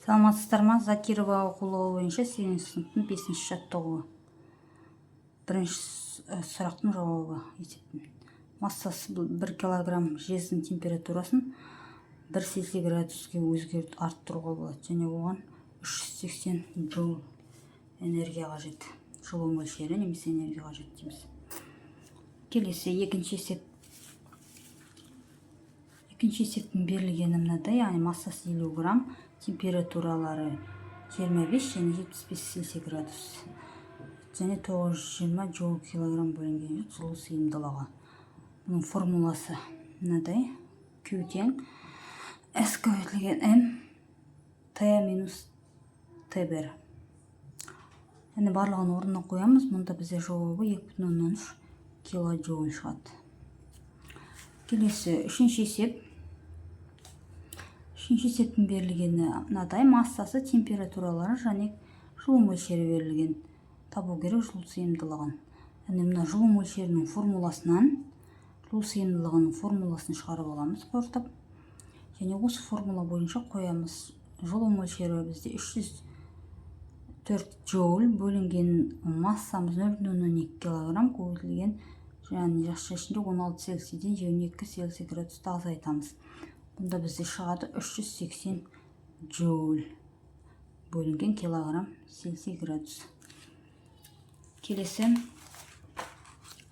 Саламатсыздар ма? Закирова оқулығы бойынша 8 сыныптың 5-ші жаттығуы. Бірінші сұрақтың жауабы. Массасы 1 килограмм жездің температурасын 1 Цельсий градуске арттыруға болады, және оған 380 джоуль энергия қажет. Жылу мөлшері немесе энергия қажет дейміз. Келесі екінші есеп. Екінші есептің берілгені мынадай, яғни массасы 50 грамм, температуралары 25 және 75 Цельсий градус, және 920 джоуль килограмм бөлінген жылу сыйымдылығы. Бұның формуласы мынадай: Q тең S көбейтілген M T минус T1. Енді барлығын орнына қоямыз. Мұнда бізде жауабы 2,3 килоджоуль шығады. Келесі үшінші есеп. Үшінші есептің берілгені мынадай: массасы, температуралары және жылу мөлшері берілген. Табу керек жылу сыйымдылығын. Енді мына жылу мөлшерінің формуласынан жылу сыйымдылығының формуласын шығарып аламыз қорытып. Және осы формула бойынша қоямыз. Жылу мөлшері бізде 304 джоуль, бөлінген массамыз 0,2 килограмм, көбейтілген және жақша ішінде 16 Цельсийден 22 Цельсий градусты азайтамыз. Бұнда бізде шығады 380 джоуль бөлінген килограмм Цельсий градус. Келесі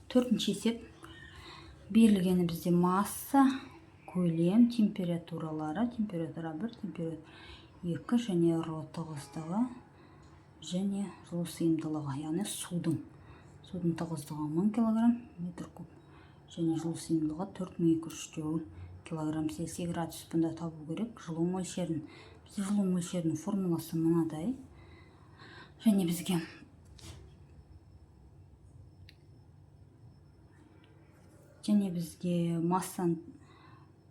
төртінші есеп. Берілгені бізде масса, көлем, температуралары, температура 1, температура 2 және ро тығыздығы және жылу сыйымдылығы, яғни судың тығыздығы 1000 килограмм метр куб және жылу сыйымдылығы 4200 джоуль килограмм Цельсий градус. Бұнда табу керек жылу мөлшерін. Бізде жылу мөлшерінің формуласы мынадай. Және бізге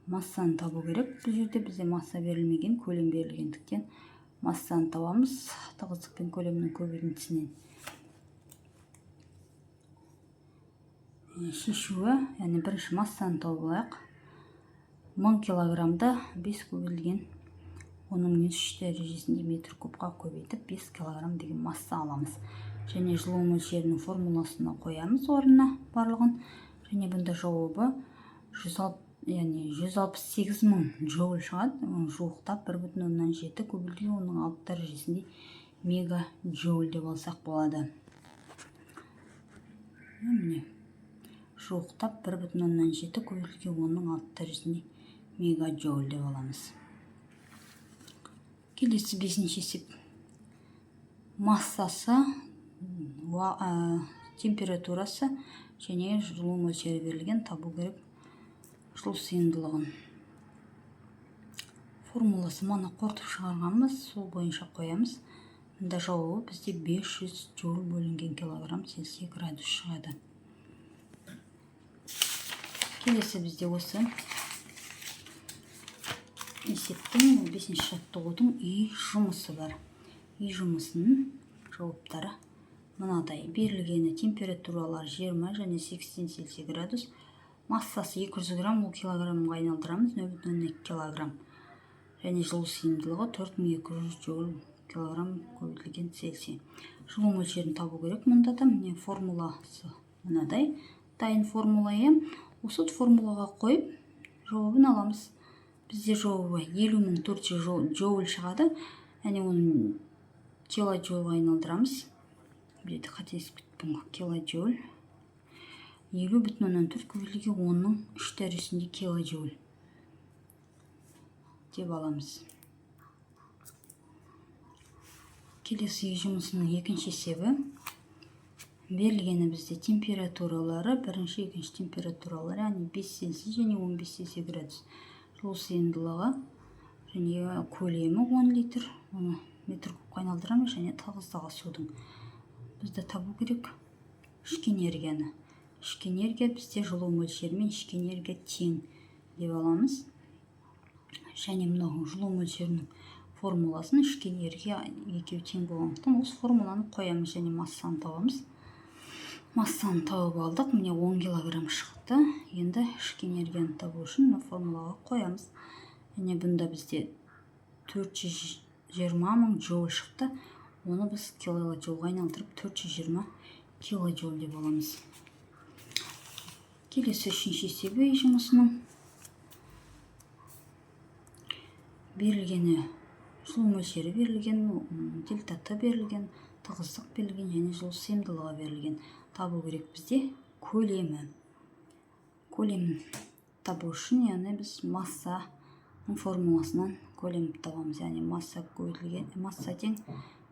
массаны табу керек. Бұл жерде бізде масса берілмеген, көлем берілгендіктен массаны табамыз тығыздық пен көлемнің көбейтіндісінен. Шешуі, яғни бірінші массаны тауып алайық. 1000 килограммда 5 көбейтілген 10⁻³ дәрежесінде метр кубқа көбейтіп 5 килограмм деген масса аламыз. Және жылу мөлшерінің формуласына қоямыз орнына барлығын. Және бұнда жауабы 168 000 джоуль шығады. Жуықтап 1,7 көбейтілген 6 дәрежесінде мега джоуль деп алсақ болады. Жуықтап 1,7 көбейтілген 6 дәрежесінде мега джоуль деп аламыз. Келесі бесінші есеп. Массасы, температурасы және жылу мөлшері берілген. Табу керек жылу сыйымдылығын. Формуласы мана қорытып шығарғанбыз, сол бойынша қоямыз. Мұнда жауабы бізде 500 джоуль бөлінген килограмм Цельсий градус шығады. Келесі бізде осы есептің 5-ші жаттығудың үй жұмысы бар. Үй жұмысының жауаптары мынадай. Берілгені температуралар 20 және 80 Цельсий градус. Массасы 200 грамм, ол килограммға айналдырамыз 0,2 килограмм. Және жылу сыйымдылығы 4200 джоуль килограмм көбейтілген Цельсий. Жылу мөлшерін табу керек. Мұнда да міне формуласы мынадай. Дайын формула ем. Осы формулаға қойып жауабын аламыз. Бізде жауабы 50.400 джоуль шығады. Әне оны килоджоульға айналдырамыз. Беті қатесіп кеттім. Килоджоуль 50,4 көбейтілген 10⁻³ дәрежесінде килоджоуль деп аламыз. Келесі үй жұмысының екінші есебі. Берілгені бізде температуралары, бірінші, екінші температуралары, яғни 5 Цельсий және 15 Цельсий градус. Жылу сыйымдылығы және көлемі 10 литр. Оны метр кубқа айналдырамыз және тығыздығы судың. Бізді табу керек ішкі энергияны. Ішкі энергия бізде жылу мөлшерімен ішкі энергия тең деп аламыз. Және мынау жылу мөлшерінің формуласын ішкі энергия екеуі тең болғандықтан осы формуланы қоямыз және массаны табамыз. Массаны тауып алдық. Міне 10 килограмм шықты. Енді ішкі энергияны табу үшін формулаға қоямыз. Және бұнда бізде 400 000 джоуль шықты. Оны біз килоджоулға айналдырып 420 килоджоуль деп аламыз. Келесі үшінші есебі үй жұмысының берілгені, жылу мөлшері берілген, дельтаты берілген, тығыздық берілген және жылу сыйымдылығы берілген. Табу керек бізде көлемі. Көлемін табу үшін, яғни біз массаның формуласынан көлемді табамыз. Яғни масса тең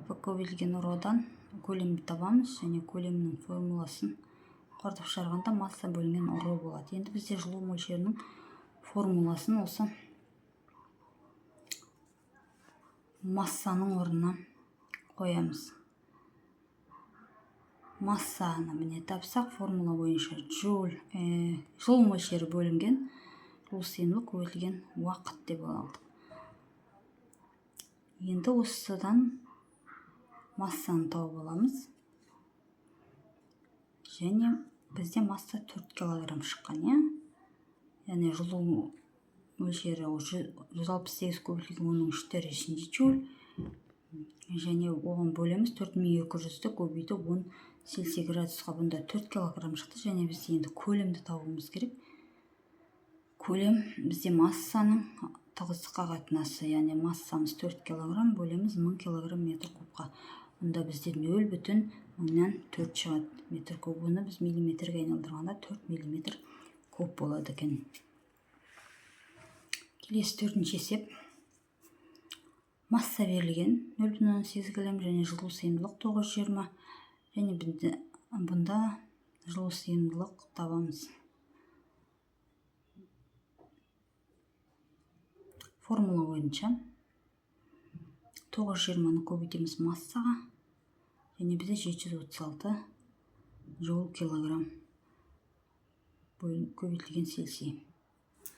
v көбейтілген родан көлемді табамыз және көлемнің формуласын қорытып шығарғанда масса бөлінген ро болады. Енді бізде жылу мөлшерінің формуласын осы массаның орнына қоямыз. Массаны міне тапсақ, формула бойынша жылу мөлшері бөлінген жылу сыйымдылық көбейтілген уақыт деп алдық. Енді осыдан массаны тауып аламыз. Және бізде масса 4 килограмм шыққан, яғни жылу мөлшері 168 көбейтілген 13 дәрежесінде джоуль. Және оған бөлеміз 4200-ті көбейтіп 10 Цельсий градусқа, бұнда 4 килограмм шықты. Және бізде енді көлемді табуымыз керек. Көлем бізде массаның тығыздыққа қатынасы, яғни массамыз 4 килограмм, бөлеміз 1000 килограмм метр кубқа. Бұнда бізде 0,4 шығады метр куб. Оны біз миллиметрге айналдырғанда 4 миллиметр куб болады екен. Келесі төртінші есеп. Масса берілген 0,18 кг және жылу сыйымдылық 920. Және бұнда жылу сыйымдылық табамыз. Формула бойынша 920-ны көбейтеміз массаға, және бізде 736 джоуль килограмм көбейтілген Цельсий.